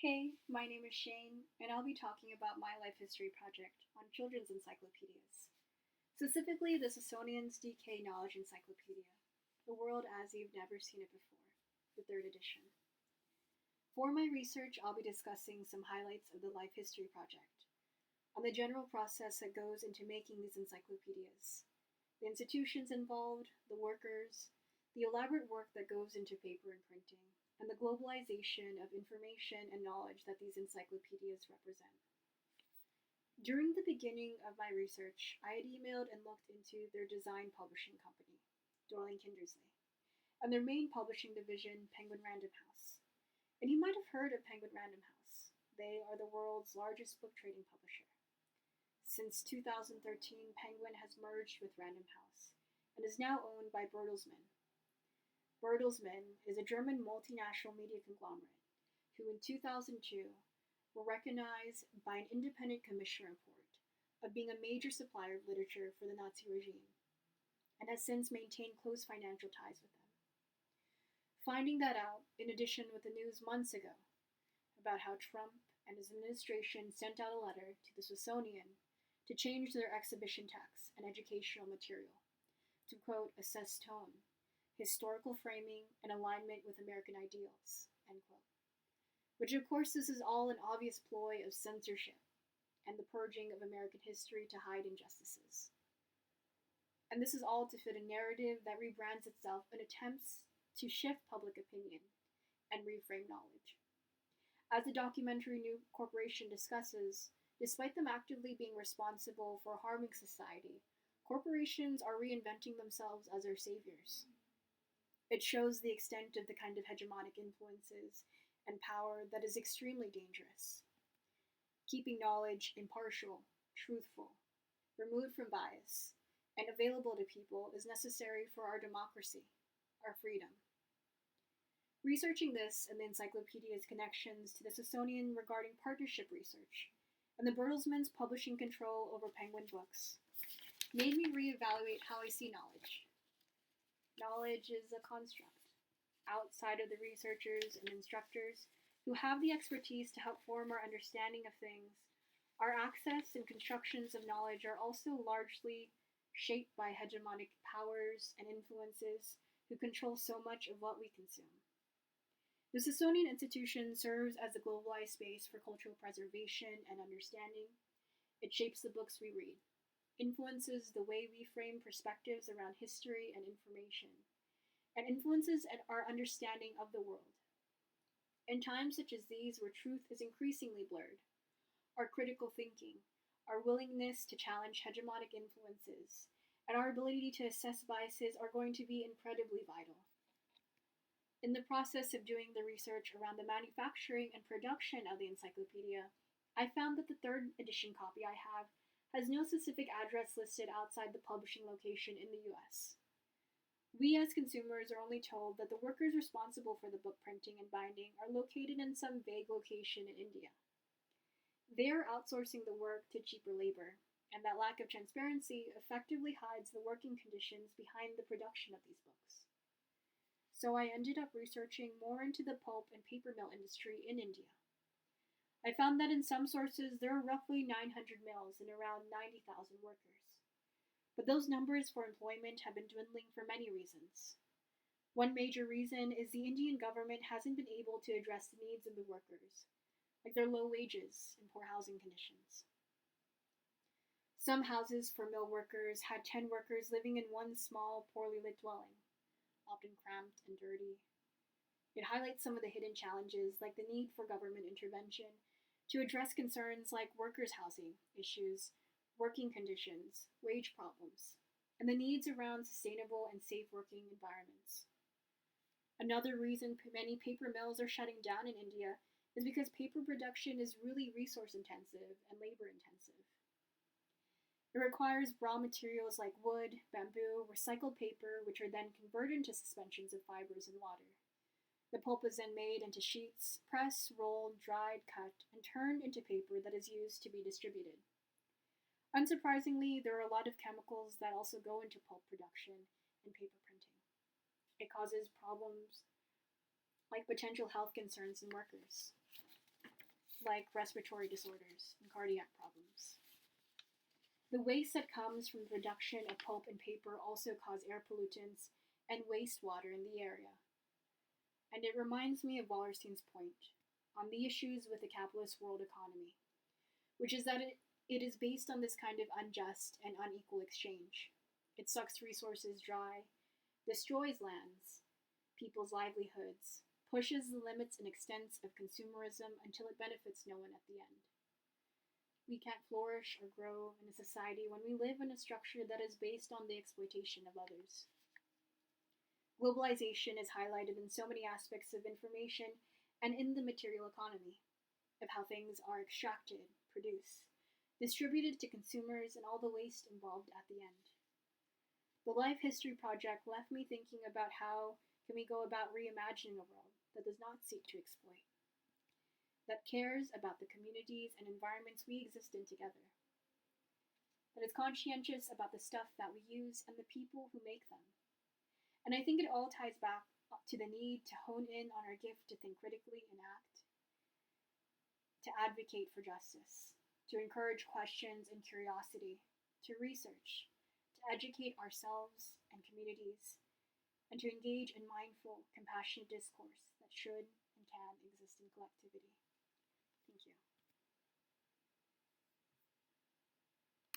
Hey, my name is Shane, and I'll be talking about my life history project on children's encyclopedias, specifically the Smithsonian's DK Knowledge Encyclopedia, The World as You've Never Seen It Before, the third edition. For my research, I'll be discussing some highlights of the life history project, on the general process that goes into making these encyclopedias, the institutions involved, the workers, the elaborate work that goes into paper and printing, and the globalization of information and knowledge that these encyclopedias represent. During the beginning of my research, I had emailed and looked into their design publishing company, Dorling Kindersley, and their main publishing division, Penguin Random House. And you might have heard of Penguin Random House. They are the world's largest book trading publisher. Since 2013, Penguin has merged with Random House and is now owned by Bertelsmann. Bertelsmann is a German multinational media conglomerate who in 2002 were recognized by an independent commission report of being a major supplier of literature for the Nazi regime and has since maintained close financial ties with them. Finding that out, in addition with the news months ago about how Trump and his administration sent out a letter to the Smithsonian to change their exhibition text and educational material to, quote, assess tone, historical framing, and alignment with American ideals, end quote. Which, of course, this is all an obvious ploy of censorship and the purging of American history to hide injustices. And this is all to fit a narrative that rebrands itself and attempts to shift public opinion and reframe knowledge. As the documentary New Corporation discusses, despite them actively being responsible for harming society, corporations are reinventing themselves as our saviors. It shows the extent of the kind of hegemonic influences and power that is extremely dangerous. Keeping knowledge impartial, truthful, removed from bias, and available to people is necessary for our democracy, our freedom. Researching this and the encyclopedia's connections to the Smithsonian regarding partnership research and the Bertelsmann's publishing control over Penguin books made me reevaluate how I see knowledge. Knowledge is a construct, outside of the researchers and instructors who have the expertise to help form our understanding of things. Our access and constructions of knowledge are also largely shaped by hegemonic powers and influences who control so much of what we consume. The Smithsonian Institution serves as a globalized space for cultural preservation and understanding. It shapes the books we read, influences the way we frame perspectives around history and information, and influences our understanding of the world. In times such as these, where truth is increasingly blurred, our critical thinking, our willingness to challenge hegemonic influences, and our ability to assess biases are going to be incredibly vital. In the process of doing the research around the manufacturing and production of the encyclopedia, I found that the third edition copy I have has no specific address listed outside the publishing location in the US. We as consumers are only told that the workers responsible for the book printing and binding are located in some vague location in India. They are outsourcing the work to cheaper labor, and that lack of transparency effectively hides the working conditions behind the production of these books. So I ended up researching more into the pulp and paper mill industry in India. I found that in some sources there are roughly 900 mills and around 90,000 workers. But those numbers for employment have been dwindling for many reasons. One major reason is the Indian government hasn't been able to address the needs of the workers, like their low wages and poor housing conditions. Some houses for mill workers had 10 workers living in one small, poorly lit dwelling, often cramped and dirty. It highlights some of the hidden challenges, like the need for government intervention to address concerns like workers' housing issues, working conditions, wage problems, and the needs around sustainable and safe working environments. Another reason many paper mills are shutting down in India is because paper production is really resource intensive and labor intensive. It requires raw materials like wood, bamboo, recycled paper, which are then converted into suspensions of fibers in water. The pulp is then made into sheets, pressed, rolled, dried, cut, and turned into paper that is used to be distributed. Unsurprisingly, there are a lot of chemicals that also go into pulp production and paper printing. It causes problems like potential health concerns in workers. like respiratory disorders and cardiac problems. The waste that comes from the production of pulp and paper also cause air pollutants and wastewater in the area. And it reminds me of Wallerstein's point on the issues with the capitalist world economy, which is that it is based on this kind of unjust and unequal exchange. It sucks resources dry, destroys lands, people's livelihoods, pushes the limits and extents of consumerism until it benefits no one at the end. We can't flourish or grow in a society when we live in a structure that is based on the exploitation of others. Globalization is highlighted in so many aspects of information and in the material economy, of how things are extracted, produced, distributed to consumers, and all the waste involved at the end. The Life History Project left me thinking about how can we go about reimagining a world that does not seek to exploit, that cares about the communities and environments we exist in together, that is conscientious about the stuff that we use and the people who make them. And I think it all ties back to the need to hone in on our gift to think critically and act, to advocate for justice, to encourage questions and curiosity, to research, to educate ourselves and communities, and to engage in mindful, compassionate discourse that should and can exist in collectivity. Thank you.